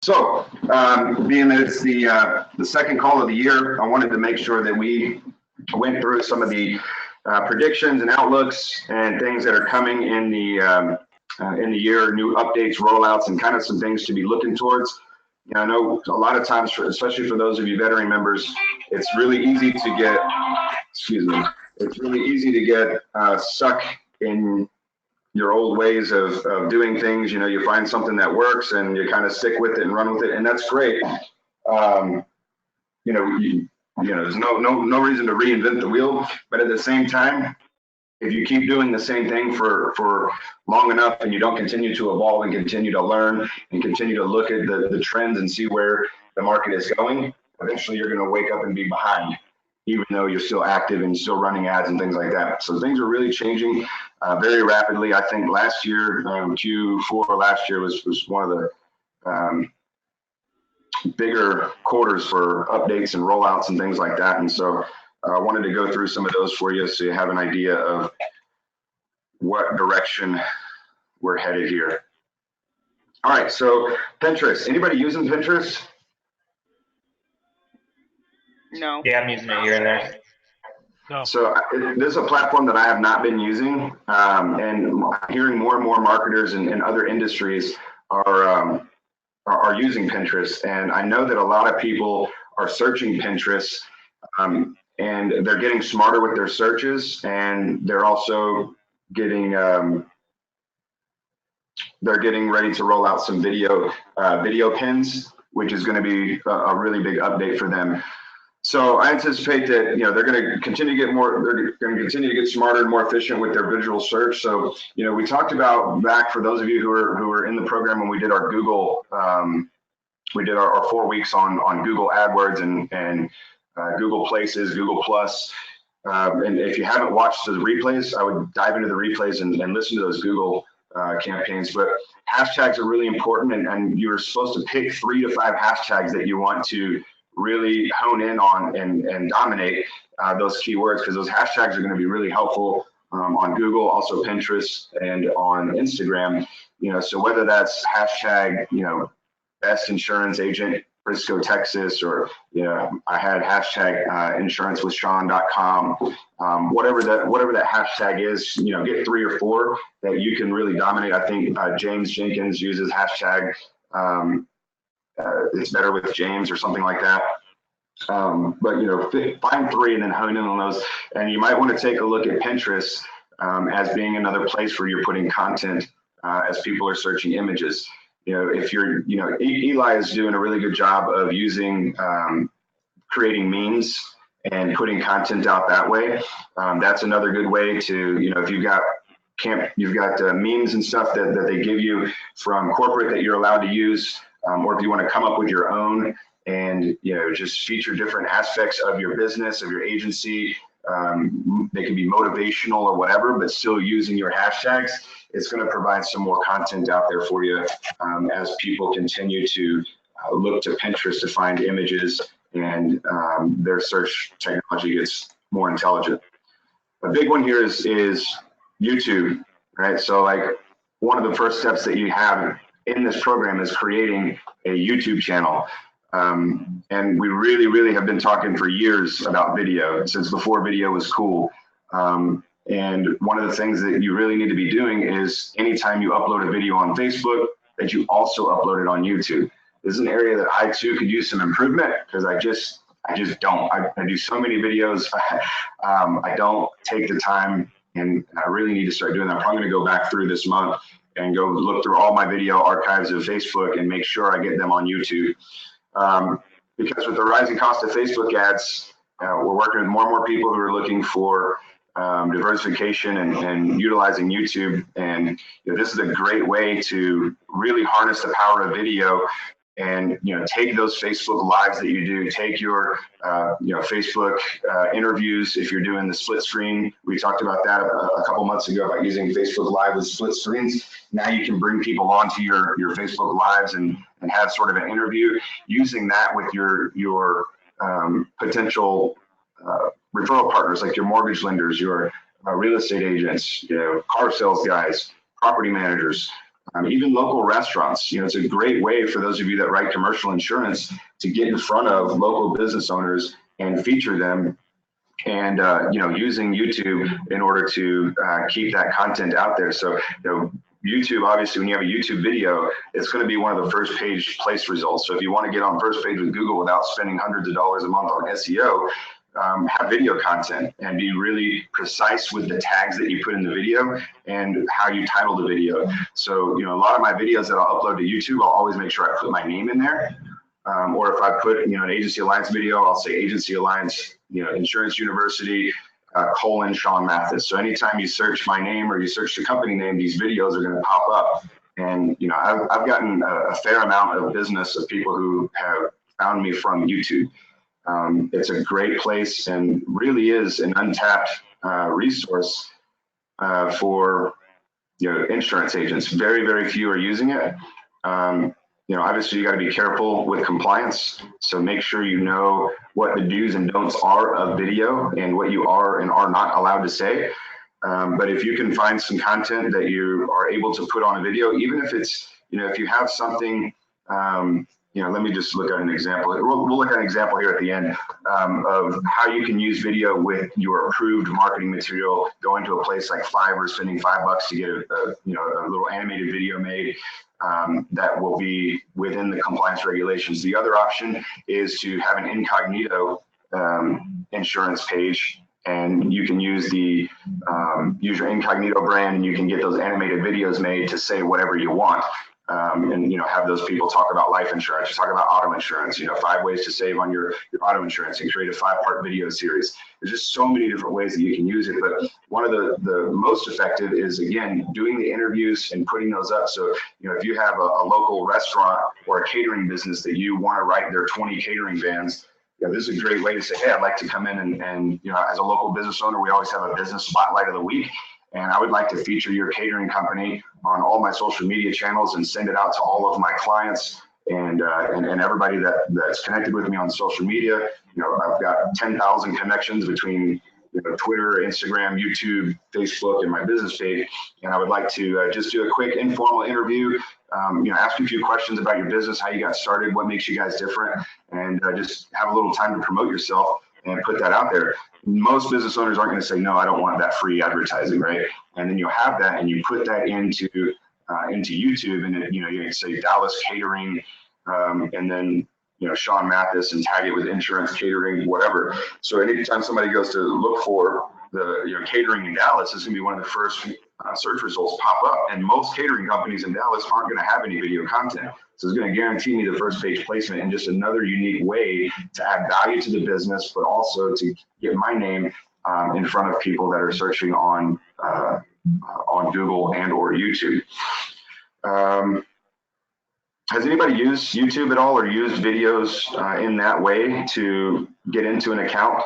So, being that it's the second call of the year, I wanted to make sure that we went through some of the predictions and outlooks and things that are coming in the year, new updates, rollouts, and kind of some things to be looking towards. You know, I know a lot of times, especially for those of you veteran members, it's really easy to get, excuse me, it's really easy to get stuck in your old ways of doing things. You know, you find something that works and you kind of stick with it and run with it, and that's great. You know, there's no reason to reinvent the wheel, but at the same time, if you keep doing the same thing for long enough and you don't continue to evolve and continue to learn and continue to look at the trends and see where the market is going, eventually you're going to wake up and be behind, even though you're still active and still running ads and things like that. So things are really changing very rapidly. I think last year, Q4 last year was one of the bigger quarters for updates and rollouts and things like that. And so I wanted to go through some of those for you so you have an idea of what direction we're headed here. All right, so Pinterest. Anybody using Pinterest? No. Yeah, I'm using it here and there. No. So this is a platform that I have not been using, and hearing more and more marketers in other industries are using Pinterest. And I know that a lot of people are searching Pinterest, and they're getting smarter with their searches, and they're also getting they're getting ready to roll out some video pins, which is going to be a really big update for them. So I anticipate that, you know, they're going to continue to get more, they're going to continue to get smarter and more efficient with their visual search. So, you know, we talked about back for those of you who are in the program when we did our Google, we did our 4 weeks on Google AdWords and Google Places, Google Plus. And if you haven't watched the replays, I would dive into the replays and listen to those Google campaigns. But hashtags are really important, and you're supposed to pick 3 to 5 hashtags that you want to really hone in on and dominate those keywords, because those hashtags are going to be really helpful on Google, also Pinterest, and on Instagram. You know, so whether that's hashtag, you know, best insurance agent Frisco, Texas, or, you know, I had hashtag insurancewithsean.com, whatever that hashtag is, you know, get 3 or 4 that you can really dominate. I think James Jenkins uses hashtag it's better with James or something like that. But, you know, find 3 and then hone in on those. And you might want to take a look at Pinterest as being another place where you're putting content as people are searching images. You know, if you're, you know, Eli is doing a really good job of using, creating memes and putting content out that way. That's another good way to, you know, if you've got memes and stuff that they give you from corporate that you're allowed to use, or if you want to come up with your own and, you know, just feature different aspects of your business, of your agency. They can be motivational or whatever, but still using your hashtags. It's going to provide some more content out there for you as people continue to look to Pinterest to find images, and their search technology gets more intelligent. A big one here is YouTube, right? So like one of the first steps that you have in this program is creating a YouTube channel. And we really have been talking for years about video, since before video was cool. And one of the things that you really need to be doing is anytime you upload a video on Facebook, that you also upload it on YouTube. This is an area that I too could use some improvement, because I just don't. I do so many videos. I don't take the time, and I really need to start doing that. I'm probably going to go back through this month and go look through all my video archives of Facebook and make sure I get them on YouTube. Because with the rising cost of Facebook ads, we're working with more and more people who are looking for diversification and utilizing YouTube. And, you know, this is a great way to really harness the power of video and, you know, take those Facebook lives that you do, take your, you know, Facebook interviews. If you're doing the split screen, we talked about that a couple months ago about using Facebook Live with split screens. Now you can bring people onto your Facebook Lives and have sort of an interview, using that with your potential referral partners, like your mortgage lenders, your real estate agents, you know, car sales guys, property managers. Even local restaurants. It's a great way for those of you that write commercial insurance to get in front of local business owners and feature them, and using YouTube in order to keep that content out there. So YouTube, obviously, when you have a YouTube video, it's going to be one of the first page place results. So if you want to get on first page with Google without spending hundreds of dollars a month on SEO, have video content and be really precise with the tags that you put in the video and how you title the video. So, a lot of my videos that I'll upload to YouTube, I'll always make sure I put my name in there. Or if I put, an Agency Alliance video, I'll say Agency Alliance, Insurance University, Sean Mathis. So anytime you search my name or you search the company name, these videos are going to pop up. And, I've gotten a fair amount of business of people who have found me from YouTube. It's a great place and really is an untapped resource for, insurance agents. Very, very few are using it. Obviously you got to be careful with compliance. So make sure you know what the do's and don'ts are of video and what you are and are not allowed to say. But if you can find some content that you are able to put on a video, even if it's, if you have something, let me just look at an example. We'll look at an example here at the end of how you can use video with your approved marketing material. Going to a place like Fiverr, spending $5 to get a little animated video made that will be within the compliance regulations. The other option is to have an incognito insurance page, and you can use use your incognito brand, and you can get those animated videos made to say whatever you want. And have those people talk about life insurance, talk about auto insurance, 5 ways to save on your auto insurance, and create a 5-part video series. There's just so many different ways that you can use it, but one of the most effective is, again, doing the interviews and putting those up. So if you have a local restaurant or a catering business that you want to write their 20 catering vans, this is a great way to say, hey, I'd like to come in and as a local business owner, we always have a business spotlight of the week. And I would like to feature your catering company on all my social media channels and send it out to all of my clients and everybody that's connected with me on social media. I've got 10,000 connections between Twitter, Instagram, YouTube, Facebook, and my business page. And I would like to just do a quick informal interview, ask you a few questions about your business, how you got started, what makes you guys different, and just have a little time to promote yourself and put that out there. Most business owners aren't going to say, no, I don't want that free advertising, right? And then you'll have that and you put that into YouTube, and then, you can say Dallas Catering, and then, Sean Mathis, and tag it with insurance, catering, whatever. So anytime somebody goes to look for the, catering in Dallas, it's going to be one of the first search results pop up. And most catering companies in Dallas aren't going to have any video content. So it's going to guarantee me the first page placement, and just another unique way to add value to the business, but also to get my name in front of people that are searching on Google and or YouTube. Has anybody used YouTube at all or used videos in that way to get into an account?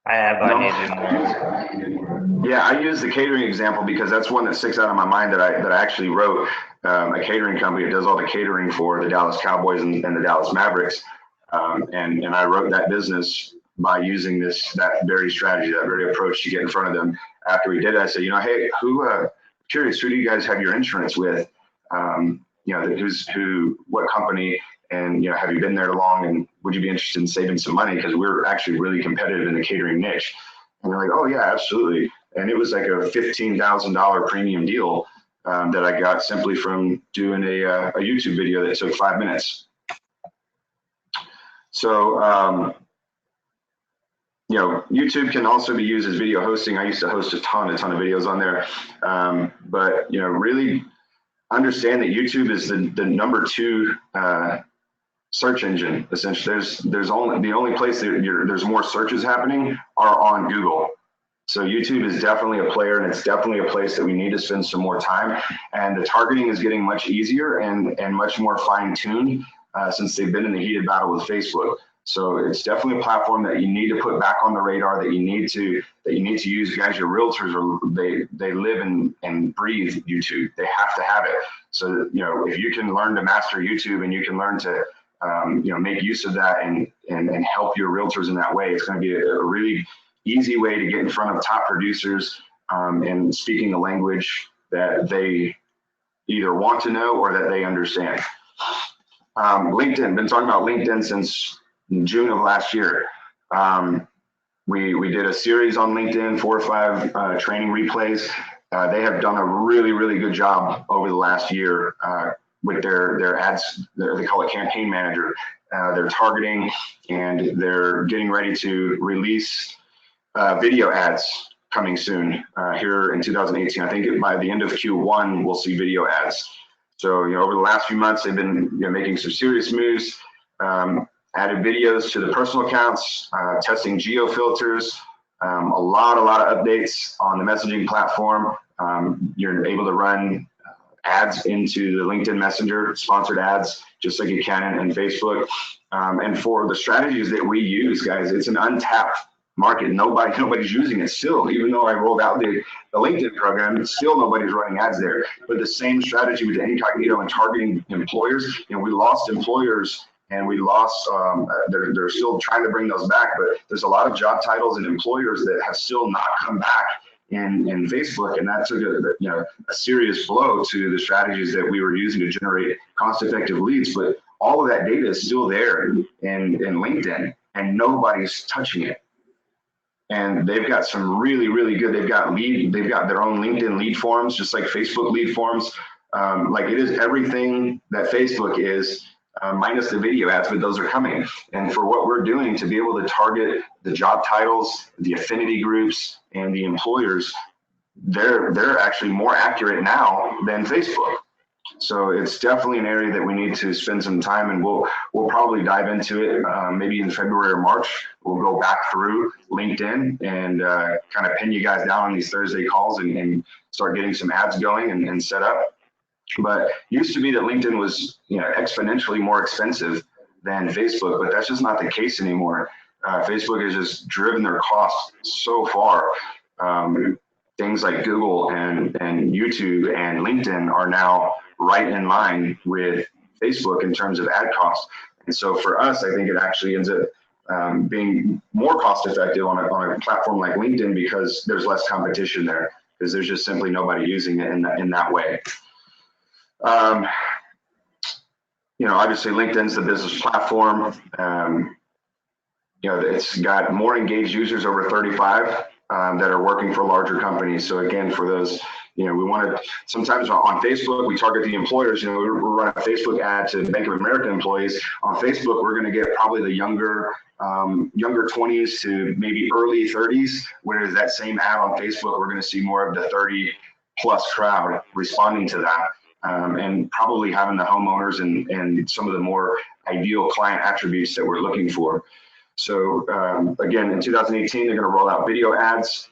I have No? Yeah, I use the catering example because that's one that sticks out of my mind that I actually wrote. A catering company that does all the catering for the Dallas Cowboys and the Dallas Mavericks. And I wrote that business by using that very strategy, that very approach to get in front of them. After we did it, I said, hey, curious, who do you guys have your insurance with? What company? And have you been there long? And would you be interested in saving some money? Because we're actually really competitive in the catering niche. And they're like, oh yeah, absolutely. And it was like a $15,000 premium deal that I got simply from doing a YouTube video that took 5 minutes. So, YouTube can also be used as video hosting. I used to host a ton of videos on there. But, really understand that YouTube is the number 2 search engine. Essentially, there's only the only place that there's more searches happening are on Google. So YouTube is definitely a player, and it's definitely a place that we need to spend some more time. And the targeting is getting much easier and much more fine-tuned since they've been in the heated battle with Facebook. So it's definitely a platform that you need to put back on the radar, that you need to use. Guys, your realtors they live and breathe YouTube. They have to have it. So if you can learn to master YouTube and you can learn to make use of that and help your realtors in that way, it's going to be a really easy way to get in front of top producers and speaking the language that they either want to know or that they understand. LinkedIn, been talking about LinkedIn since June of last year. We did a series on LinkedIn, 4 or 5 training replays. They have done a really, really good job over the last year with their ads. They call it Campaign Manager. They're targeting and they're getting ready to release video ads coming soon here in 2018. I think by the end of Q1, we'll see video ads. So, over the last few months, they've been making some serious moves, added videos to the personal accounts, testing geo filters, a lot of updates on the messaging platform. You're able to run ads into the LinkedIn Messenger, sponsored ads, just like you can in Facebook. And for the strategies that we use, guys, it's an untapped market. Nobody's using it still. Even though I rolled out the LinkedIn program, still nobody's running ads there. But the same strategy with the incognito and targeting employers, we lost employers and we lost, they're still trying to bring those back, but there's a lot of job titles and employers that have still not come back in Facebook, and that took a serious blow to the strategies that we were using to generate cost-effective leads. But all of that data is still there in LinkedIn, and nobody's touching it. And they've got some really, really good. They've got their own LinkedIn lead forms, just like Facebook lead forms. Like it is everything that Facebook is, minus the video ads, but those are coming. And for what we're doing to be able to target the job titles, the affinity groups, and the employers, they're actually more accurate now than Facebook. So it's definitely an area that we need to spend some time, and we'll probably dive into it maybe in February or March. We'll go back through LinkedIn and kind of pin you guys down on these Thursday calls and start getting some ads going and set up. But used to be that LinkedIn was exponentially more expensive than Facebook, but that's just not the case anymore. Facebook has just driven their costs so far. Things like Google and YouTube and LinkedIn are now right in line with Facebook in terms of ad costs. And so for us, I think it actually ends up being more cost effective on a platform like LinkedIn because there's less competition there, because there's just simply nobody using it in that way. Obviously LinkedIn's the business platform. It's got more engaged users over 35 that are working for larger companies. So again, for those, we want to, sometimes on Facebook, we target the employers. We're running a Facebook ad to Bank of America employees. On Facebook, we're going to get probably the younger 20s to maybe early 30s, whereas that same ad on Facebook, we're going to see more of the 30 plus crowd responding to that. And probably having the homeowners and some of the more ideal client attributes that we're looking for. So again, in 2018, they're going to roll out video ads.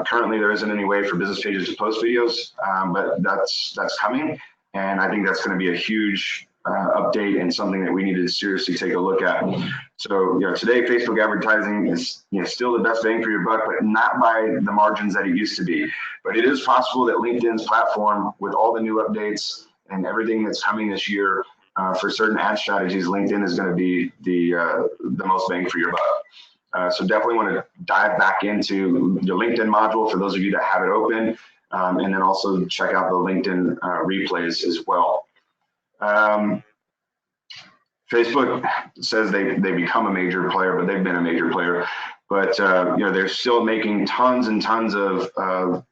Currently, there isn't any way for business pages to post videos, but that's coming. And I think that's going to be a huge update and something that we need to seriously take a look at. So today, Facebook advertising is still the best bang for your buck, but not by the margins that it used to be. But it is possible that LinkedIn's platform, with all the new updates and everything that's coming this year, for certain ad strategies, LinkedIn is going to be the most bang for your buck. So definitely want to dive back into the LinkedIn module for those of you that have it open, and then also check out the LinkedIn replays as well. Facebook says they become a major player, but they've been a major player. But they're still making tons and tons of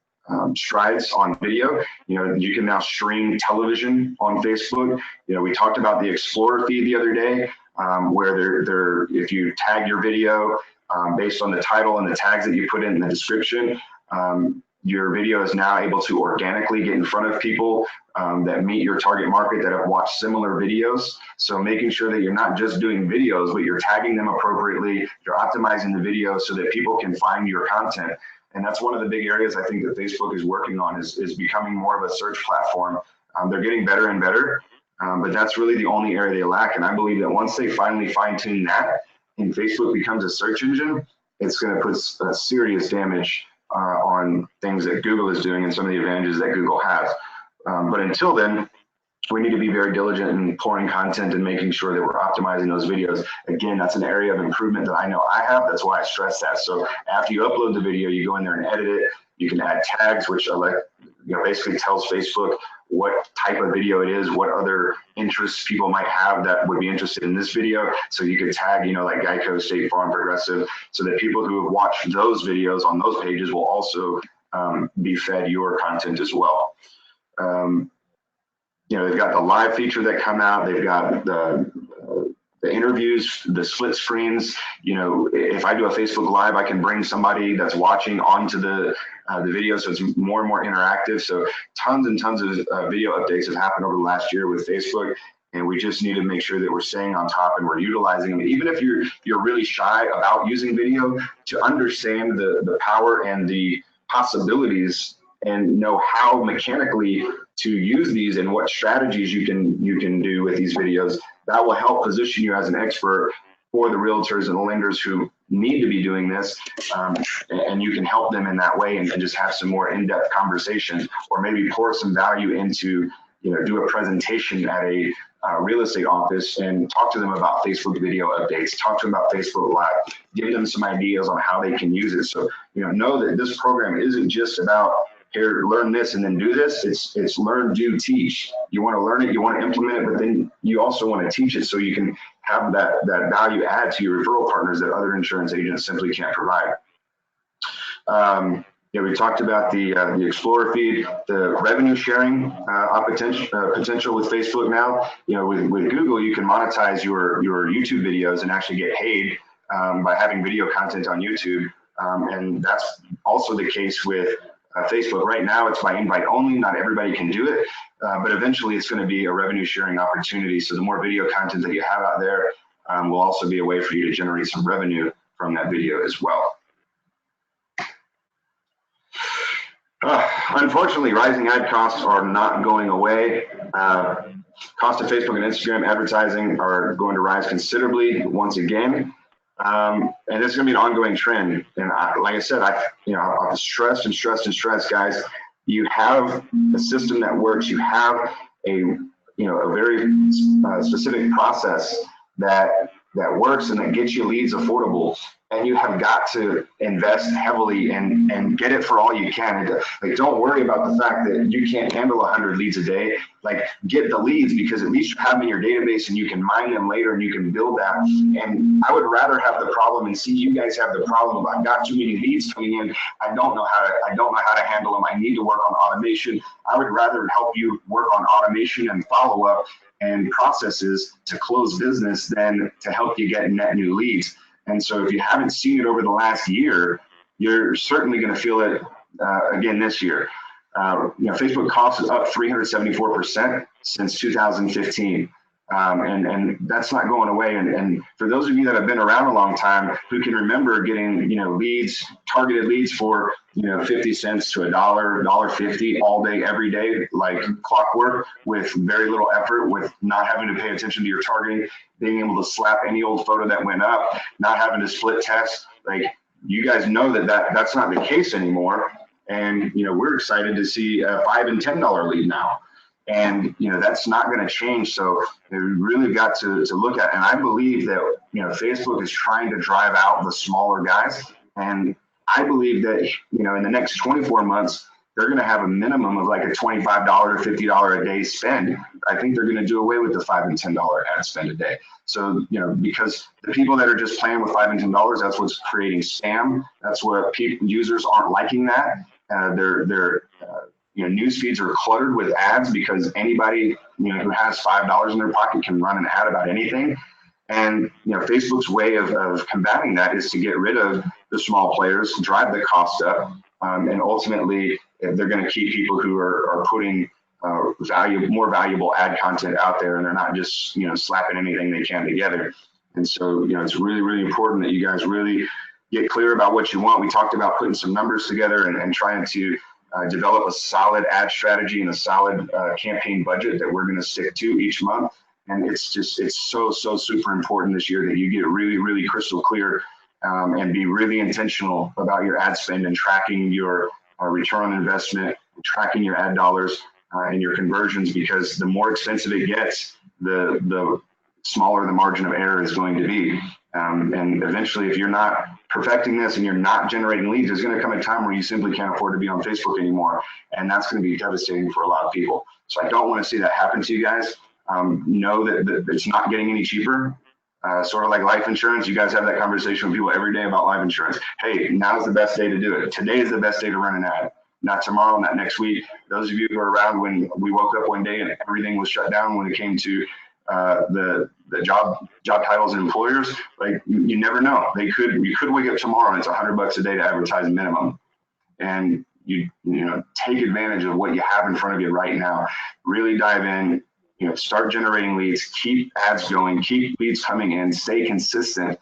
strides on video. You can now stream television on Facebook. We talked about the Explorer feed the other day, where if you tag your video based on the title and the tags that you put in the description, your video is now able to organically get in front of people that meet your target market that have watched similar videos. So making sure that you're not just doing videos, but you're tagging them appropriately, you're optimizing the video so that people can find your content. And that's one of the big areas I think that Facebook is working on is becoming more of a search platform. They're getting better and better, but that's really the only area they lack. And I believe that once they finally fine tune that and Facebook becomes a search engine, it's going to put serious damage on things that Google is doing and some of the advantages that Google has. But until then, we need to be very diligent in pouring content and making sure that we're optimizing those videos. Again, that's an area of improvement that I know I have. That's why I stress that. So after you upload the video, you go in there and edit it. You can add tags, which basically tells Facebook what type of video it is, what other interests people might have that would be interested in this video. So you could tag, like Geico, State Farm, Progressive, so that people who have watched those videos on those pages will also be fed your content as well. They've got the live feature that come out. They've got the interviews, the split screens. If I do a Facebook Live, I can bring somebody that's watching onto the video, so it's more and more interactive. So tons and tons of video updates have happened over the last year with Facebook, and we just need to make sure that we're staying on top and we're utilizing them. Even if you're really shy about using video, to understand the power and the possibilities and know how mechanically to use these and what strategies you can do with these videos, that will help position you as an expert for the realtors and the lenders who need to be doing this, and you can help them in that way and just have some more in-depth conversations, or maybe pour some value into, do a presentation at a real estate office and talk to them about Facebook video updates, talk to them about Facebook Live, give them some ideas on how they can use it. So, know that this program isn't just about, here, learn this and then do this. It's learn, do, teach. You want to learn it, you want to implement it, but then you also want to teach it so you can have that value add to your referral partners that other insurance agents simply can't provide. We talked about the Explorer feed, the revenue sharing potential with Facebook now. With Google, you can monetize your YouTube videos and actually get paid by having video content on YouTube, and that's also the case with Facebook. Right now, it's by invite only. Not everybody can do it, but eventually it's going to be a revenue sharing opportunity. So the more video content that you have out there will also be a way for you to generate some revenue from that video as well. Unfortunately, rising ad costs are not going away. Cost of Facebook and Instagram advertising are going to rise considerably once again. And it's going to be an ongoing trend. And like I said, I've stressed and stressed and stressed, guys. You have a system that works. You have a very specific process that works and that gets you leads affordable. And you have got to invest heavily and get it for all you can. And don't worry about the fact that you can't handle 100 leads a day. Get the leads, because at least you have them in your database and you can mine them later and you can build that. And I would rather have the problem and see you guys have the problem of, I've got too many leads coming in. I don't know how to handle them. I need to work on automation. I would rather help you work on automation and follow up and processes to close business than to help you get net new leads. And so if you haven't seen it over the last year, you're certainly going to feel it again this year. Facebook costs is up 374% since 2015. And that's not going away. And for those of you that have been around a long time, who can remember getting, leads, targeted leads for, 50 cents to $1, $1.50 all day, every day, like clockwork, with very little effort, with not having to pay attention to your targeting, being able to slap any old photo that went up, not having to split test. You guys know that's not the case anymore. And, we're excited to see a $5 and $10 lead now. And, that's not going to change. So we really got to look at, and I believe that, Facebook is trying to drive out the smaller guys. And I believe that, in the next 24 months, they're going to have a minimum of like a $25 or $50 a day spend. I think they're going to do away with the $5 and $10 ad spend a day. So, because the people that are just playing with $5 and $10, that's what's creating spam. That's what users aren't liking that. Their news feeds are cluttered with ads because anybody, who has $5 in their pocket can run an ad about anything. And, Facebook's way of combating that is to get rid of the small players, drive the cost up, and ultimately they're going to keep people who are putting more valuable ad content out there, and they're not just, slapping anything they can together. And so, it's really, really important that you guys really get clear about what you want. We talked about putting some numbers together and trying to develop a solid ad strategy and a solid campaign budget that we're going to stick to each month. And it's so super important this year that you get really, really crystal clear and be really intentional about your ad spend and tracking your return on investment, tracking your ad dollars, in your conversions, because the more expensive it gets, the smaller the margin of error is going to be. And eventually, if you're not perfecting this and you're not generating leads, there's going to come a time where you simply can't afford to be on Facebook anymore. And that's going to be devastating for a lot of people. So I don't want to see that happen to you guys. Know that it's not getting any cheaper. Sort of like life insurance. You guys have that conversation with people every day about life insurance. Hey, now's the best day to do it. Today is the best day to run an ad. Not tomorrow, not next week. Those of you who were around when we woke up one day and everything was shut down when it came to the job titles and employers, like you never know. You could wake up tomorrow and it's $100 a day to advertise minimum. And you know, take advantage of what you have in front of you right now. Really dive in, you know, start generating leads, keep ads going, keep leads coming in, stay consistent.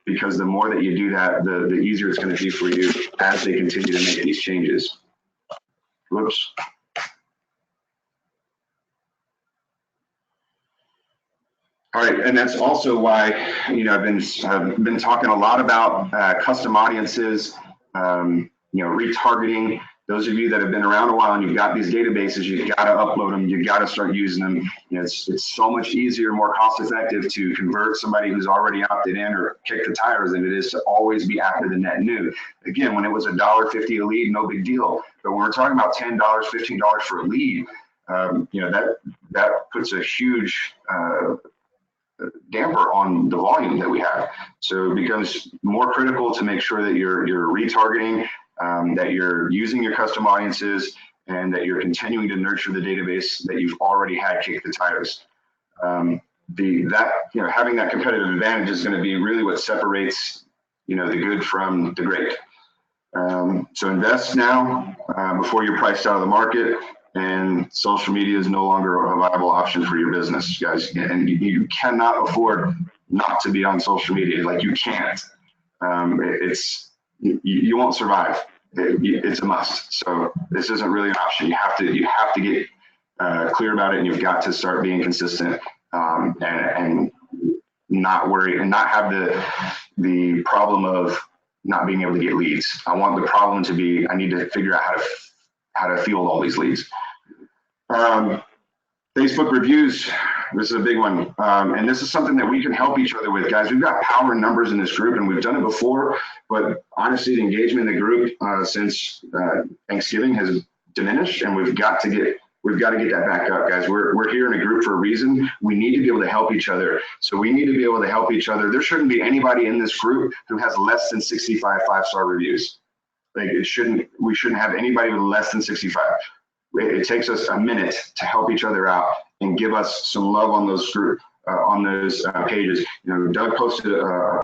Because the more that you do that, the easier it's going to be for you as they continue to make these changes. Whoops. All right, and that's also why, you know, I've been talking a lot about custom audiences, you know, retargeting. Those of you that have been around a while and you've got these databases, you've got to upload them, you've got to start using them. You know, it's so much easier, more cost effective to convert somebody who's already opted in or kick the tires than it is to always be after the net new. Again, when it was $1.50 a lead, no big deal. But when we're talking about $10, $15 for a lead, you know, that puts a huge damper on the volume that we have. So it becomes more critical to make sure that you're retargeting, that you're using your custom audiences, and that you're continuing to nurture the database that you've already had kick the tires. You know, having that competitive advantage is going to be really what separates, you know, the good from the great. So invest now before you're priced out of the market. And social media is no longer a viable option for your business, guys. And you cannot afford not to be on social media. Like, you can't. You won't survive. It's a must. So this isn't really an option. You have to get clear about it, and you've got to start being consistent and not worry and not have the problem of not being able to get leads. I want the problem to be, I need to figure out how to field all these leads. Facebook reviews, this is a big one. And this is something that we can help each other with, guys. We've got power in numbers in this group, and we've done it before, but honestly, the engagement in the group since Thanksgiving has diminished, and we've got to get that back up, guys. We're here in a group for a reason. We need to be able to help each other. So we need to be able to help each other. There shouldn't be anybody in this group who has less than 65 5-star reviews. Like, we shouldn't have anybody with less than 65. It takes us a minute to help each other out and give us some love on those pages. You know, Doug posted a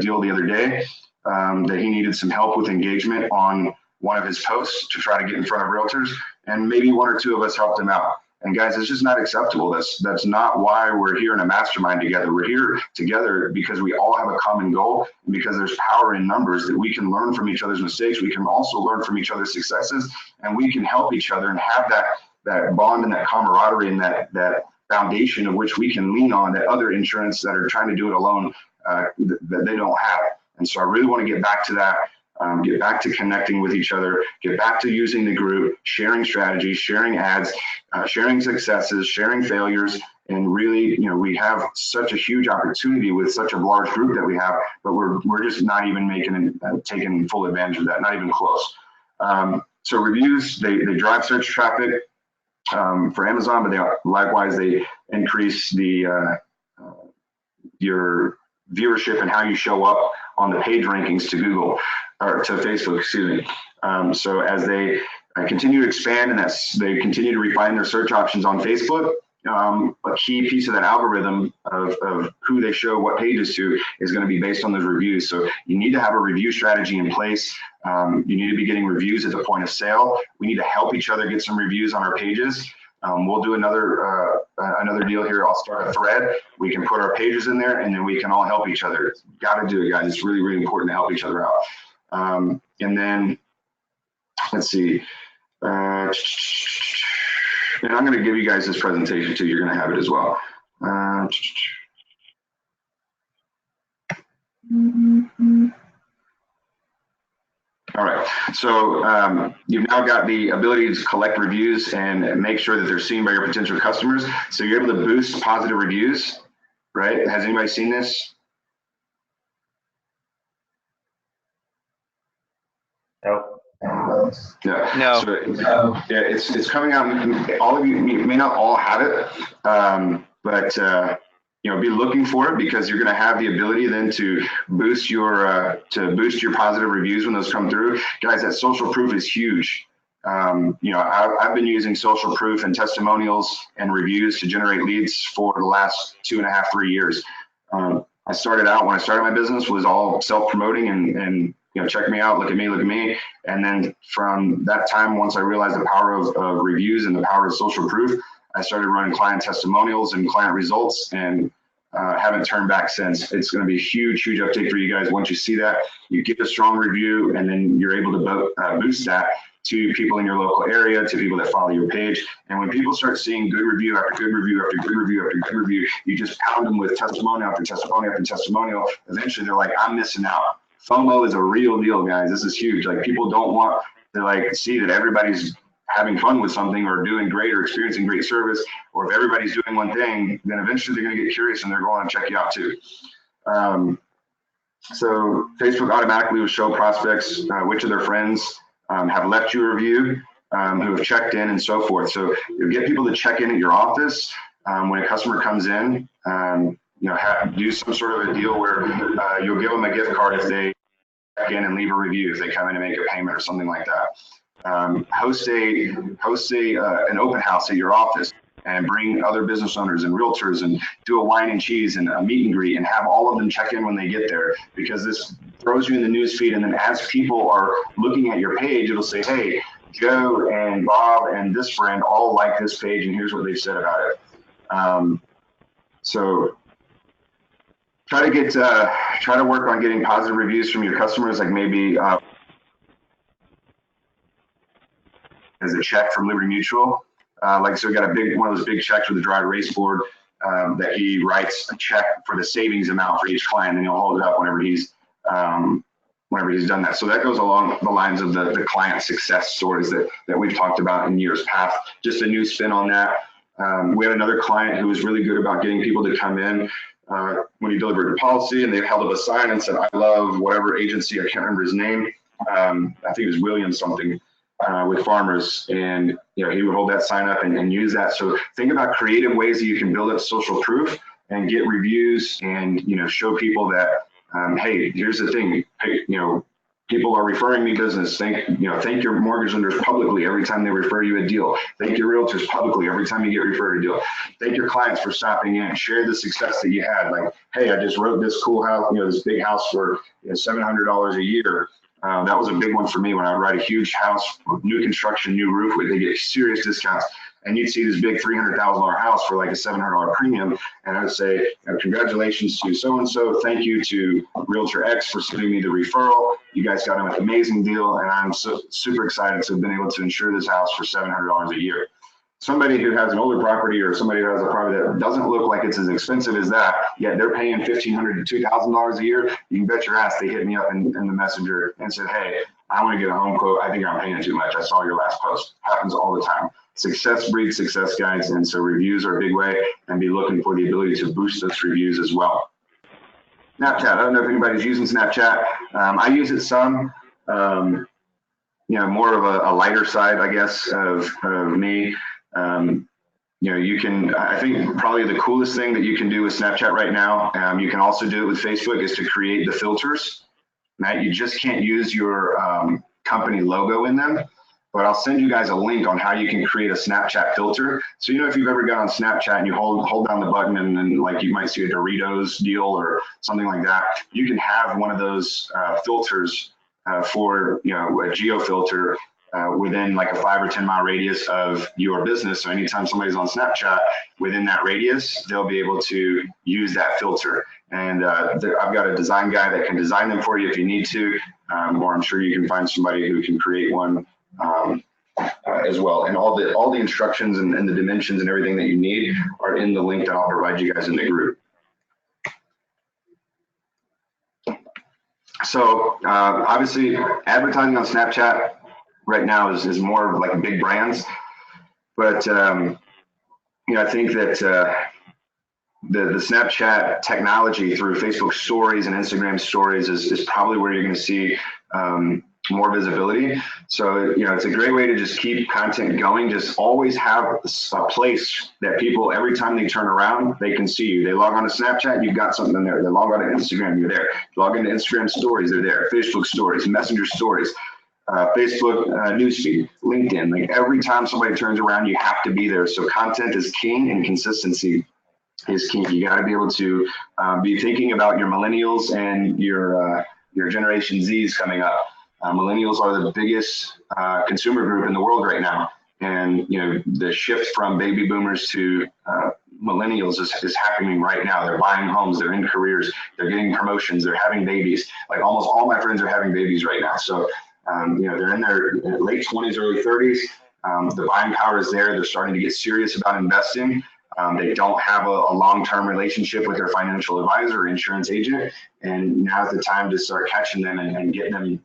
deal the other day that he needed some help with engagement on one of his posts to try to get in front of realtors, and maybe one or two of us helped him out. And guys, it's just not acceptable. That's not why we're here in a mastermind together. We're here together because we all have a common goal, and because there's power in numbers, that we can learn from each other's mistakes. We can also learn from each other's successes, and we can help each other and have that bond and that camaraderie and that foundation of which we can lean on that other insurance that are trying to do it alone that they don't have. And so I really want to get back to that. Get back to connecting with each other, get back to using the group, sharing strategies, sharing ads, sharing successes, sharing failures, and really, you know, we have such a huge opportunity with such a large group that we have, but we're just not even taking full advantage of that, not even close. So reviews, they drive search traffic for Amazon, but likewise they increase your viewership and how you show up on the page rankings to Google, or to Facebook, excuse me. So as they continue to expand and they continue to refine their search options on Facebook, a key piece of that algorithm of who they show what pages to is going to be based on those reviews. So you need to have a review strategy in place. You need to be getting reviews at the point of sale. We need to help each other get some reviews on our pages. We'll do another deal here. I'll start a thread. We can put our pages in there, and then we can all help each other. Got to do it, guys. It's really, really important to help each other out. And then, let's see. And I'm going to give you guys this presentation too. You're going to have it as well. All right, so you've now got the ability to collect reviews and make sure that they're seen by your potential customers. So you're able to boost positive reviews, right? Has anybody seen this? Nope. Yeah. No. So yeah, it's coming out. All of you may not all have it, but you know, be looking for it, because you're going to have the ability then to boost your positive reviews when those come through. Guys, that social proof is huge. You know, I've been using social proof and testimonials and reviews to generate leads for the last 2.5, 3 years. I started out, when I started my business, was all self-promoting and you know, check me out, look at me, look at me. And then from that time, once I realized the power of reviews and the power of social proof, I started running client testimonials and client results, and haven't turned back since. It's going to be a huge, huge uptake for you guys. Once you see that, you get a strong review, and then you're able to boost that to people in your local area, to people that follow your page. And when people start seeing good review after good review after good review after good review, you just pound them with testimonial after testimonial after testimonial. Eventually they're like, I'm missing out. FOMO is a real deal, guys. This is huge. Like, people don't want to like see that everybody's having fun with something or doing great or experiencing great service, or if everybody's doing one thing, then eventually they're going to get curious and they're going to check you out too. So Facebook automatically will show prospects which of their friends have left you a review, who have checked in, and so forth. So you'll get people to check in at your office when a customer comes in. You know, do some sort of a deal where you'll give them a gift card if they check in and leave a review, if they come in and make a payment or something like that. Host an open house at your office, and bring other business owners and realtors, and do a wine and cheese and a meet and greet, and have all of them check in when they get there, because this throws you in the news feed. And then as people are looking at your page, it'll say, hey, Joe and Bob and this friend all like this page, and here's what they've said about it. So try to work on getting positive reviews from your customers, like maybe as a check from Liberty Mutual. Like, so we got one of those big checks with a dry erase board that he writes a check for the savings amount for each client, and he'll hold it up whenever he's done that. So that goes along the lines of the client success stories that we've talked about in years past. Just a new spin on that. We had another client who was really good about getting people to come in when he delivered the policy, and they held up a sign and said, I love whatever agency, I can't remember his name. I think it was William something. With farmers, and you know, he would hold that sign up and use that. So think about creative ways that you can build up social proof and get reviews, and you know, show people that hey, here's the thing, hey, you know, people are referring me business. Thank your mortgage lenders publicly every time they refer you a deal. Thank your realtors publicly every time you get referred a deal. Thank your clients for stopping in. Share the success that you had. Like, hey, I just wrote this cool house, you know, this big house for $700 a year. That was a big one for me when I would write a huge house, new construction, new roof, where they get serious discounts. And you'd see this big $300,000 house for like a $700 premium. And I would say, congratulations to so-and-so. Thank you to Realtor X for sending me the referral. You guys got an amazing deal. And I'm so super excited to have been able to insure this house for $700 a year. Somebody who has an older property, or somebody who has a property that doesn't look like it's as expensive as that, yet they're paying $1,500 to $2,000 a year, you can bet your ass they hit me up in the messenger and said, hey, I want to get a home quote. I think I'm paying too much. I saw your last post. Happens all the time. Success breeds success, guys. And so reviews are a big way, and be looking for the ability to boost those reviews as well. Snapchat. I don't know if anybody's using Snapchat. I use it some. You know, more of a lighter side, I guess, of me. You know, you can, I think probably the coolest thing that you can do with Snapchat right now, you can also do it with Facebook, is to create the filters. Right? You just can't use your company logo in them, but I'll send you guys a link on how you can create a Snapchat filter. So, you know, if you've ever got on Snapchat and you hold down the button, and then like you might see a Doritos deal or something like that, you can have one of those filters for, you know, a geo filter within like a 5 or 10 mile radius of your business. So anytime somebody's on Snapchat within that radius, they'll be able to use that filter. And I've got a design guy that can design them for you if you need to, or I'm sure you can find somebody who can create one as well. And all the instructions and the dimensions and everything that you need are in the link that I'll provide you guys in the group. So obviously advertising on Snapchat right now is more of like big brands, but I think that the Snapchat technology through Facebook stories and Instagram stories is probably where you're going to see more visibility. So, it's a great way to just keep content going. Just always have a place that people, every time they turn around, they can see you. They log on to Snapchat, you've got something there. They log on to Instagram, you're there. Log into Instagram stories, they're there. Facebook stories, Messenger stories, Facebook newsfeed, LinkedIn. Like every time somebody turns around, you have to be there. So content is king, and consistency is key. You got to be able to be thinking about your millennials and your Generation Zs coming up. Millennials are the biggest consumer group in the world right now, and the shift from baby boomers to millennials is happening right now. They're buying homes, they're in careers, they're getting promotions, they're having babies. Like almost all my friends are having babies right now. So they're in their late 20s, early 30s. The buying power is there. They're starting to get serious about investing. They don't have a long-term relationship with their financial advisor or insurance agent, and now's the time to start catching them and getting them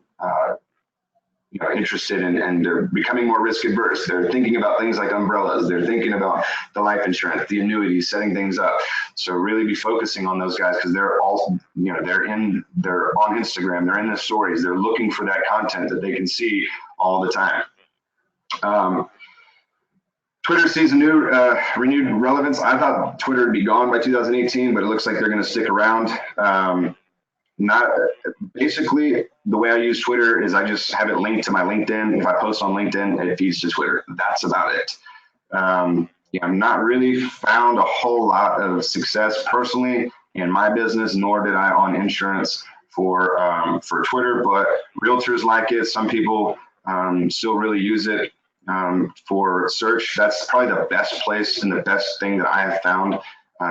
interested and they're becoming more risk adverse. They're thinking about things like umbrellas. They're thinking about the life insurance, the annuities, setting things up. So really be focusing on those guys, because they're all, they're on Instagram, they're in the stories, they're looking for that content that they can see all the time. Twitter sees a new renewed relevance. I thought Twitter would be gone by 2018, but it looks like they're going to stick around. Basically, the way I use Twitter is I just have it linked to my LinkedIn. If I post on LinkedIn, it feeds to Twitter. That's about it. I've not really found a whole lot of success personally in my business, nor did I on insurance for Twitter, but realtors like it. Some people still really use it for search. That's probably the best place and the best thing that I have found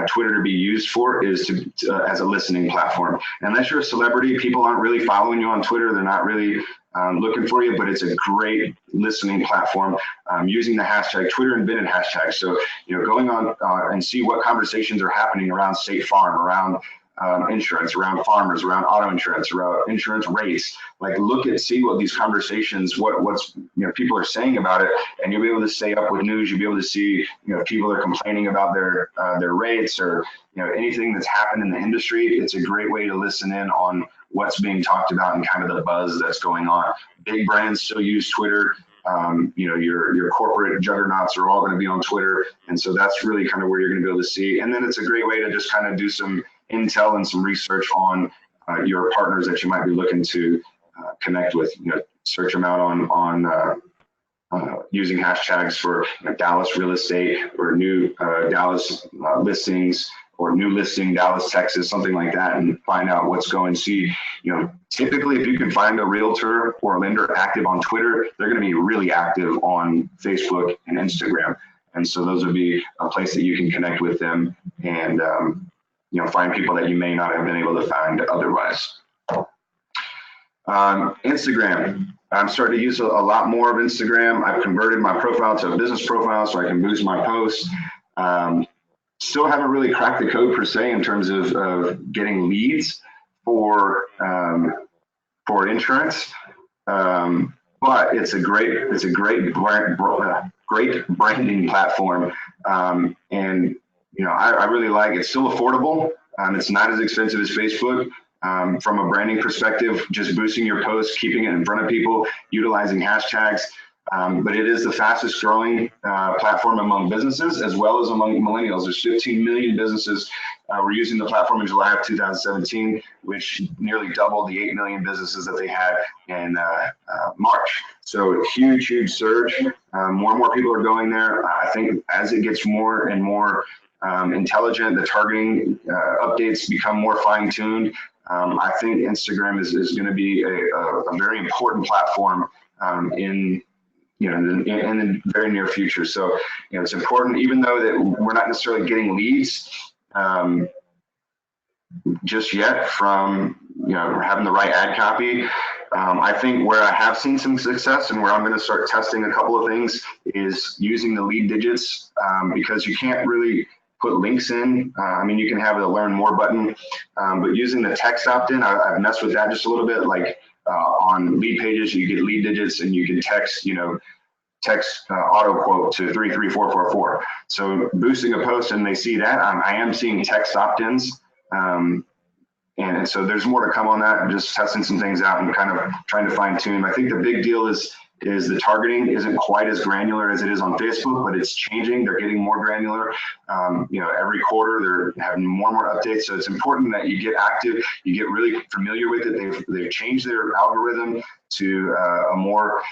Twitter to be used for is to as a listening platform. Unless you're a celebrity, people aren't really following you on Twitter. They're not really looking for you, but it's a great listening platform using the hashtag. Twitter invented hashtags. So, going on and see what conversations are happening around State Farm, around insurance, around farmers, around auto insurance, around insurance rates. Like see what these conversations, what's people are saying about it, and you'll be able to stay up with news. You'll be able to see if people are complaining about their rates or anything that's happened in the industry. It's a great way to listen in on what's being talked about and kind of the buzz that's going on. Big brands still use Twitter. Your corporate juggernauts are all going to be on Twitter, and so that's really kind of where you're going to be able to see. And then it's a great way to just kind of do some intel and some research on your partners that you might be looking to connect with. Search them out on using hashtags for Dallas real estate or new Dallas listings or new listing Dallas, Texas, something like that, and find out what's going. See, typically if you can find a realtor or a lender active on Twitter, they're going to be really active on Facebook and Instagram. And so those would be a place that you can connect with them and find people that you may not have been able to find otherwise. Instagram. I'm starting to use a lot more of Instagram. I've converted my profile to a business profile so I can boost my posts. Still haven't really cracked the code per se in terms of getting leads for insurance, but it's a great branding platform, and I really like it. It's still affordable. It's not as expensive as Facebook. From a branding perspective, just boosting your posts, keeping it in front of people, utilizing hashtags. But it is the fastest growing platform among businesses as well as among millennials. There's 15 million businesses were using the platform in July of 2017, which nearly doubled the 8 million businesses that they had in March. So huge surge. More and more people are going there. I think as it gets more and more intelligent, the targeting updates become more fine-tuned. I think Instagram is going to be a very important platform in the very near future. So, it's important, even though that we're not necessarily getting leads just yet from, having the right ad copy. I think where I have seen some success and where I'm going to start testing a couple of things is using the lead digits, because you can't really put links in. I mean, you can have the learn more button, but using the text opt-in, I've messed with that just a little bit. Like on lead pages, you get lead digits and you can text, text auto quote to 33444. So boosting a post and they see that, I am seeing text opt-ins. And so there's more to come on that. I'm just testing some things out and kind of trying to fine tune. I think the big deal is the targeting isn't quite as granular as it is on Facebook, but it's changing. They're getting more granular. Every quarter they're having more and more updates. So it's important that you get active, you get really familiar with it. They've changed their algorithm to a more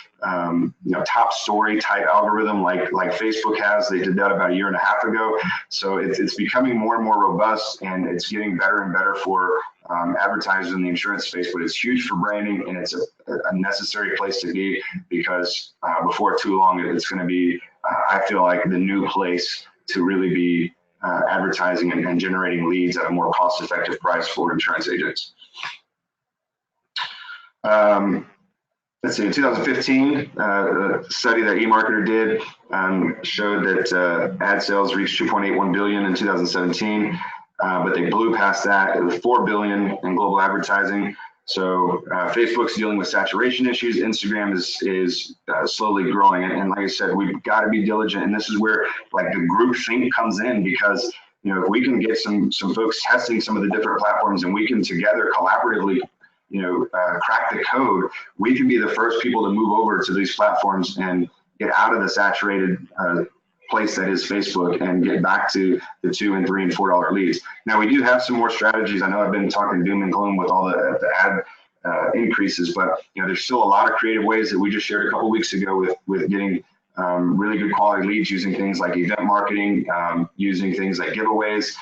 top story type algorithm like Facebook has. They did that about 1.5 years ago. So it's becoming more and more robust, and it's getting better and better for advertisers in the insurance space. But it's huge for branding, and it's a necessary place to be, because before too long it's going to be, I feel like, the new place to really be advertising and generating leads at a more cost-effective price for insurance agents. Let's see, in 2015, a study that eMarketer did showed that ad sales reached 2.81 billion in 2017, but they blew past that. It was 4 billion in global advertising. So Facebook's dealing with saturation issues. Instagram is slowly growing, and like I said, we've got to be diligent. And this is where like the group think comes in, because if we can get some folks testing some of the different platforms, and we can together collaboratively crack the code, we can be the first people to move over to these platforms and get out of the saturated place that is Facebook and get back to the $2 and $3 and $4 leads. Now, we do have some more strategies. I know I've been talking doom and gloom with all the ad increases, but there's still a lot of creative ways that we just shared a couple weeks ago with getting really good quality leads, using things like event marketing, using things like giveaways.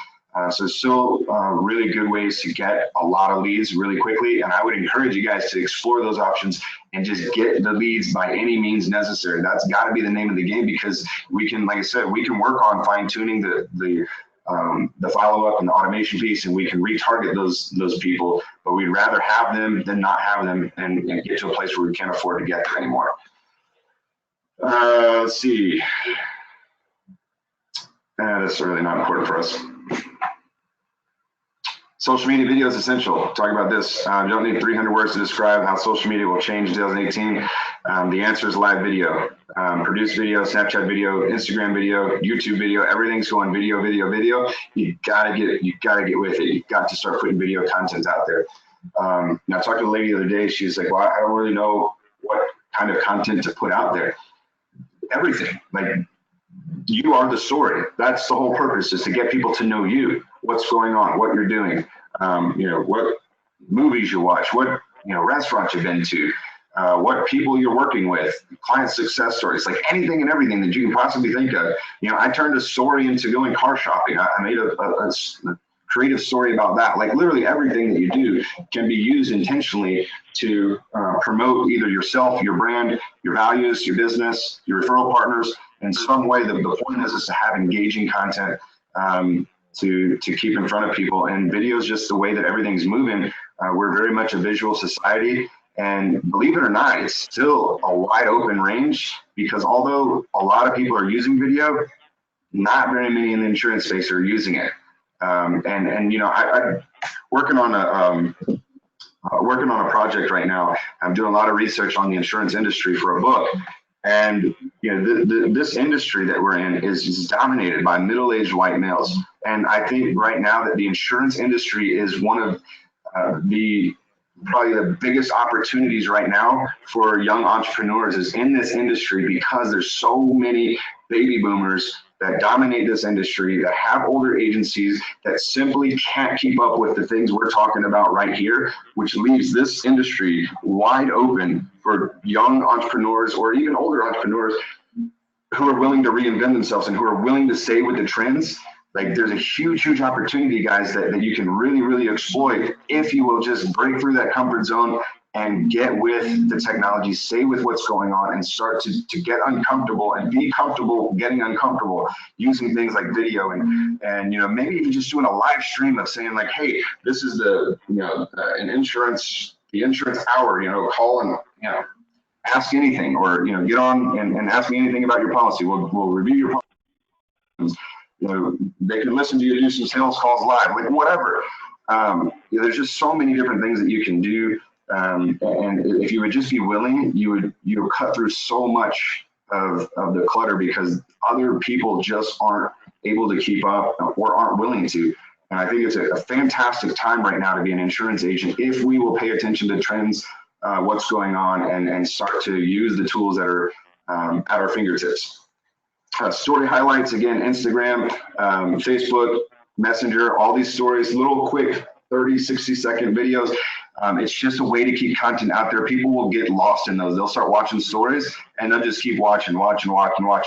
So still really good ways to get a lot of leads really quickly. And I would encourage you guys to explore those options and just get the leads by any means necessary. That's got to be the name of the game, because we can, like I said, we can work on fine tuning the follow-up and the automation piece, and we can retarget those people, but we'd rather have them than not have them and get to a place where we can't afford to get there anymore. Let's see. That's really not important for us. Social media video is essential. Talk about this. You don't need 300 words to describe how social media will change in 2018. The answer is live video. Produced video, Snapchat video, Instagram video, YouTube video. Everything's going video, video, video. You gotta get with it. You got to start putting video content out there. Now, I talked to a lady the other day. She's like, "Well, I don't really know what kind of content to put out there." Everything. Like, you are the story. That's the whole purpose, is to get people to know you, what's going on, what you're doing, what movies you watch, what restaurants you've been to, what people you're working with, client success stories, like anything and everything that you can possibly think of. I turned a story into going car shopping. I made a creative story about that. Like, literally everything that you do can be used intentionally to promote either yourself, your brand, your values, your business, your referral partners in some way. The point is to have engaging content to keep in front of people. And video is just the way that everything's moving. We're very much a visual society. And believe it or not, it's still a wide open range, because although a lot of people are using video, not very many in the insurance space are using it. I'm working on a project right now. I'm doing a lot of research on the insurance industry for a book. And this industry that we're in is dominated by middle-aged white males. And I think right now that the insurance industry is one of probably the biggest opportunities right now for young entrepreneurs is in this industry, because there's so many baby boomers that dominate this industry, that have older agencies that simply can't keep up with the things we're talking about right here, which leaves this industry wide open for young entrepreneurs or even older entrepreneurs who are willing to reinvent themselves and who are willing to stay with the trends. Like, there's a huge, huge opportunity, guys, that you can really, really exploit if you will just break through that comfort zone and get with the technology, stay with what's going on, and start to get uncomfortable and be comfortable getting uncomfortable, using things like video and maybe even just doing a live stream of saying like, hey, this is the insurance hour, call and ask anything, or get on and ask me anything about your policy. We'll review your policy. they can listen to you do some sales calls live, like whatever. There's just so many different things that you can do. And if you would just be willing, you would cut through so much of the clutter, because other people just aren't able to keep up or aren't willing to. And I think it's a fantastic time right now to be an insurance agent if we will pay attention to trends, what's going on, and start to use the tools that are at our fingertips. Story highlights, again, Instagram, Facebook, Messenger, all these stories, little quick 30, 60-second videos. It's just a way to keep content out there. People will get lost in those. They'll start watching stories and they'll just keep watching.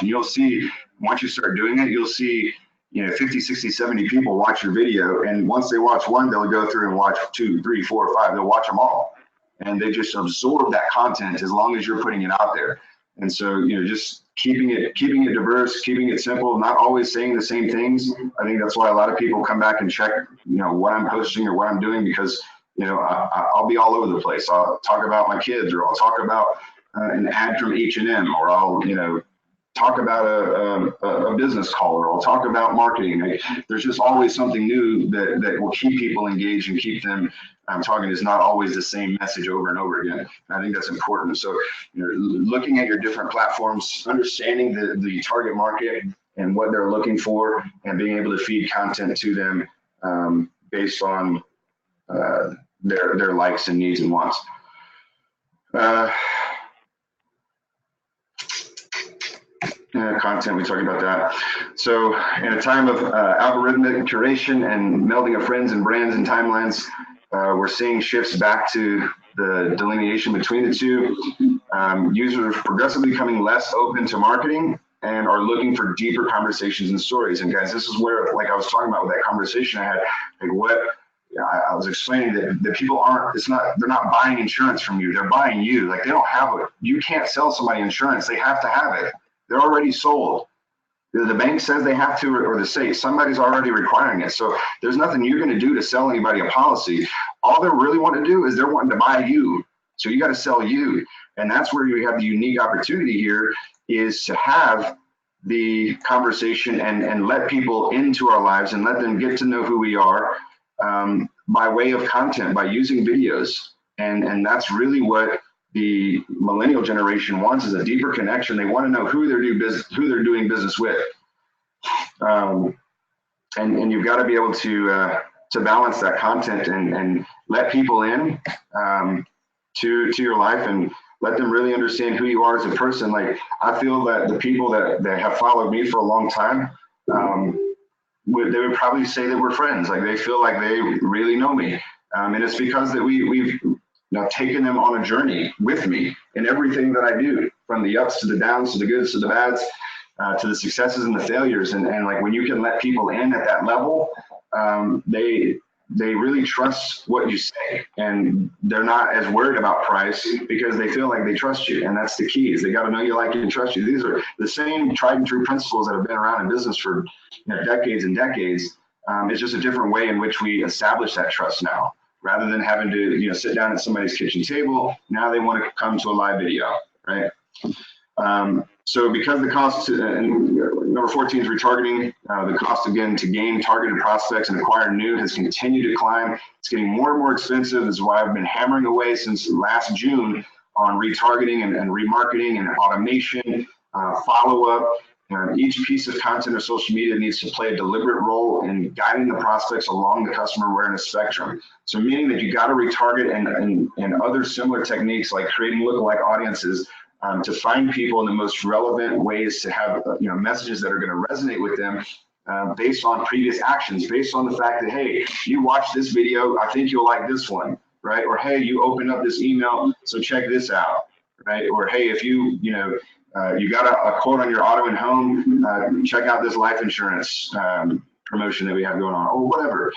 You'll see, once you start doing it, you'll see 50, 60, 70 people watch your video. And once they watch one, they'll go through and watch 2, 3, 4, 5. They'll watch them all. And they just absorb that content as long as you're putting it out there. And so, just keeping it diverse, keeping it simple, not always saying the same things. I think that's why a lot of people come back and check, what I'm posting or what I'm doing, because, I'll be all over the place. I'll talk about my kids, or I'll talk about an ad from H&M, or I'll, talk about a business call, or I'll talk about marketing. There's just always something new that will keep people engaged and keep them talking. Is not always the same message over and over again. And I think that's important. So, looking at your different platforms, understanding the target market and what they're looking for, and being able to feed content to them based on their likes and needs and wants. Content, we talked about that. So in a time of algorithmic curation and melding of friends and brands and timelines, we're seeing shifts back to the delineation between the two. Users are progressively becoming less open to marketing and are looking for deeper conversations and stories. And guys, this is where, like I was talking about with that conversation I had, I was explaining that people they're not buying insurance from you, they're buying you. Like, they don't have it. You can't sell somebody insurance, they have to have it. They're already sold. The bank says they have to, or the state, somebody's already requiring it. So there's nothing you're going to do to sell anybody a policy. All they really want to do is they're wanting to buy you. So you got to sell you. And that's where you have the unique opportunity here, is to have the conversation and let people into our lives and let them get to know who we are by way of content, by using videos. And that's really what the millennial generation wants, is a deeper connection. They want to know who they're doing business with, and you've got to be able to balance that content and let people in to your life and let them really understand who you are as a person. Like, I feel that the people that have followed me for a long time, they would probably say that we're friends. Like, they feel like they really know me, and it's because that we've taken them on a journey with me in everything that I do, from the ups to the downs, to the goods to the bads, to the successes and the failures. And like, when you can let people in at that level, they really trust what you say, and they're not as worried about price because they feel like they trust you. And that's the key, is they got to know you, like you, and trust you. These are the same tried and true principles that have been around in business for decades and decades. It's just a different way in which we establish that trust now. Rather than having to sit down at somebody's kitchen table, now they want to come to a live video, right? So because the cost, and number 14 is retargeting, the cost, again, to gain targeted prospects and acquire new has continued to climb. It's getting more and more expensive. This is why I've been hammering away since last June on retargeting and remarketing and automation, follow-up. Each piece of content or social media needs to play a deliberate role in guiding the prospects along the customer awareness spectrum. So meaning that you got to retarget and other similar techniques, like creating lookalike audiences, to find people in the most relevant ways to have messages that are going to resonate with them, based on previous actions, based on the fact that, hey, you watched this video, I think you'll like this one, right? Or, hey, you opened up this email, so check this out, right? Or, hey, if you got a quote on your auto and home, check out this life insurance promotion that we have going on, or whatever.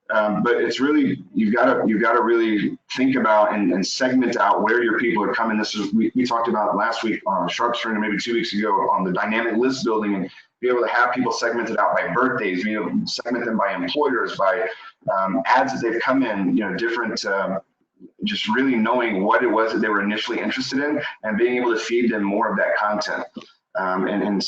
But it's really, you've got to really think about and segment out where your people are coming. This is we talked about last week on SharpString, or maybe 2 weeks ago, on the dynamic list building, and be able to have people segmented out by birthdays, segment them by employers, by ads that they've come in, different. Just really knowing what it was that they were initially interested in, and being able to feed them more of that content. and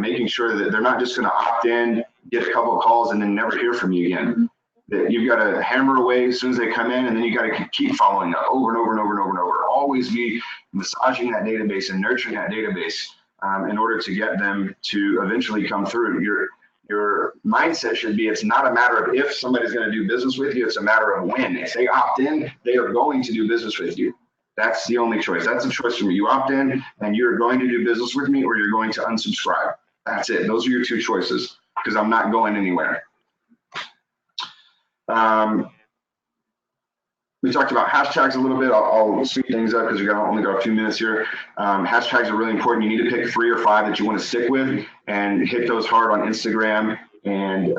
making sure that they're not just going to opt in, get a couple of calls, and then never hear from you again. That you've got to hammer away as soon as they come in, and then you got to keep following up over and over and over and over and over. Always be massaging that database and nurturing that database in order to get them to eventually come through. Your mindset should be, it's not a matter of if somebody's going to do business with you, it's a matter of when. If they opt in, they are going to do business with you. That's the only choice. That's the choice for me. You opt in and you're going to do business with me, or you're going to unsubscribe. That's it. Those are your two choices, because I'm not going anywhere. We talked about hashtags a little bit. I'll speed things up because we only got a few minutes here. Hashtags are really important. You need to pick 3 or 5 that you want to stick with and hit those hard on Instagram and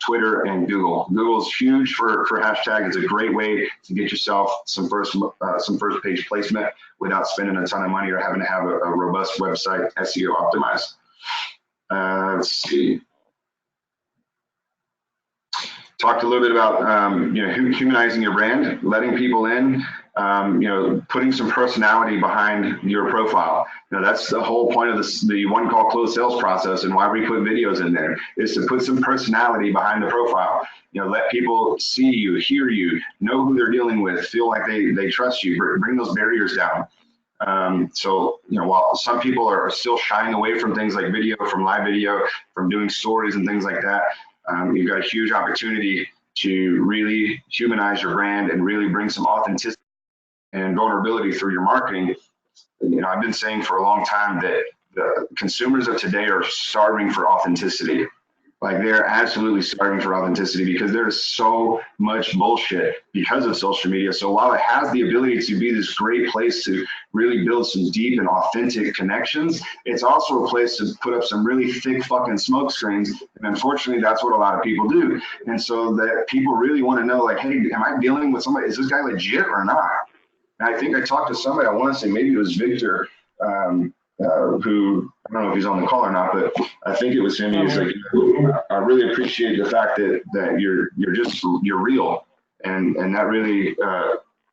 Twitter and Google. Google is huge for hashtags. It's a great way to get yourself some first page placement without spending a ton of money or having to have a robust website SEO optimized. Let's see. Talked a little bit about humanizing your brand, letting people in, putting some personality behind your profile. That's the whole point of the one call close sales process, and why we put videos in there, is to put some personality behind the profile. Let people see you, hear you, know who they're dealing with, feel like they trust you. Bring those barriers down. So while some people are still shying away from things like video, from live video, from doing stories and things like that, you've got a huge opportunity to really humanize your brand and really bring some authenticity and vulnerability through your marketing. I've been saying for a long time that the consumers of today are starving for authenticity. Like, they're absolutely starving for authenticity because there's so much bullshit because of social media. So while it has the ability to be this great place to really build some deep and authentic connections, it's also a place to put up some really thick fucking smoke screens. And unfortunately, that's what a lot of people do. And so that people really want to know, like, hey, am I dealing with somebody? Is this guy legit or not? And I think I talked to somebody, I want to say maybe it was Victor, who, I don't know if he's on the call or not, but I think it was him. He's like, I really appreciate the fact that you're real, and that really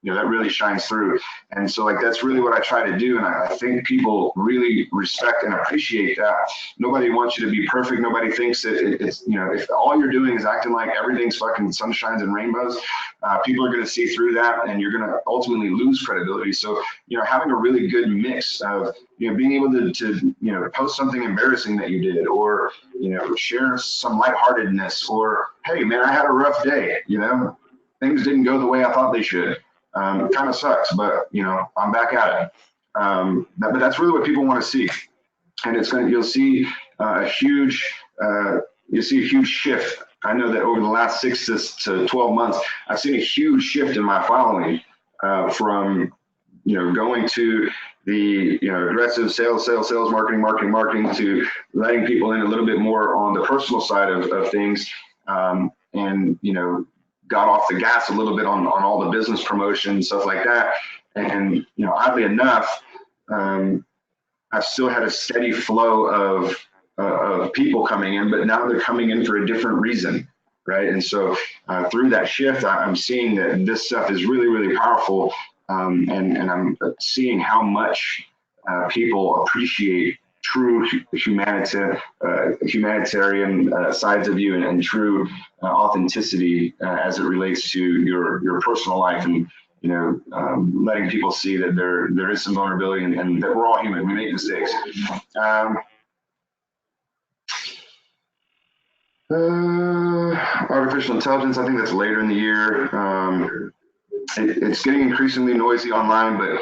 that really shines through. And so, like, that's really what I try to do, and I think people really respect and appreciate that. Nobody wants you to be perfect. Nobody thinks that it's if all you're doing is acting like everything's fucking sunshines and rainbows, people are going to see through that, and you're going to ultimately lose credibility. So having a really good mix of being able to post something embarrassing that you did, or share some lightheartedness, or hey man, I had a rough day, things didn't go the way I thought they should. It kind of sucks, but I'm back at it. But that's really what people want to see, and you'll see a huge shift. I know that over the last 6 to 12 months, I've seen a huge shift in my following from going to the aggressive sales marketing to letting people in a little bit more on the personal side of things, and got off the gas a little bit on all the business promotion, stuff like that. And oddly enough, I've still had a steady flow of people coming in, but now they're coming in for a different reason, right? And so through that shift, I'm seeing that this stuff is really, really powerful. And I'm seeing how much people appreciate true humanitarian sides of you, and true authenticity as it relates to your personal life, and letting people see that there is some vulnerability, and that we're all human. We make mistakes. Artificial intelligence, I think that's later in the year. It's getting increasingly noisy online, but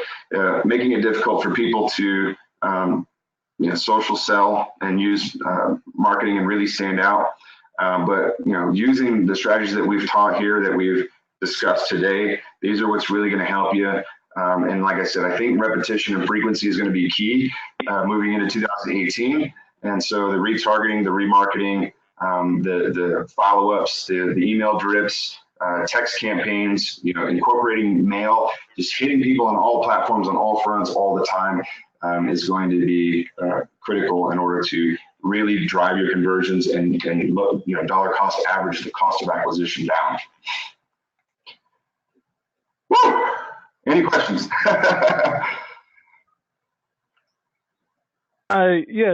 making it difficult for people to social sell and use marketing and really stand out. But using the strategies that we've taught here, that we've discussed today, these are what's really going to help you. And like I said, I think repetition and frequency is going to be key moving into 2018. And so the retargeting, the remarketing, the follow-ups, the email drips, text campaigns, incorporating mail, just hitting people on all platforms, on all fronts, all the time, is going to be critical in order to really drive your conversions and dollar cost average the cost of acquisition down. Woo! Any questions? Yeah,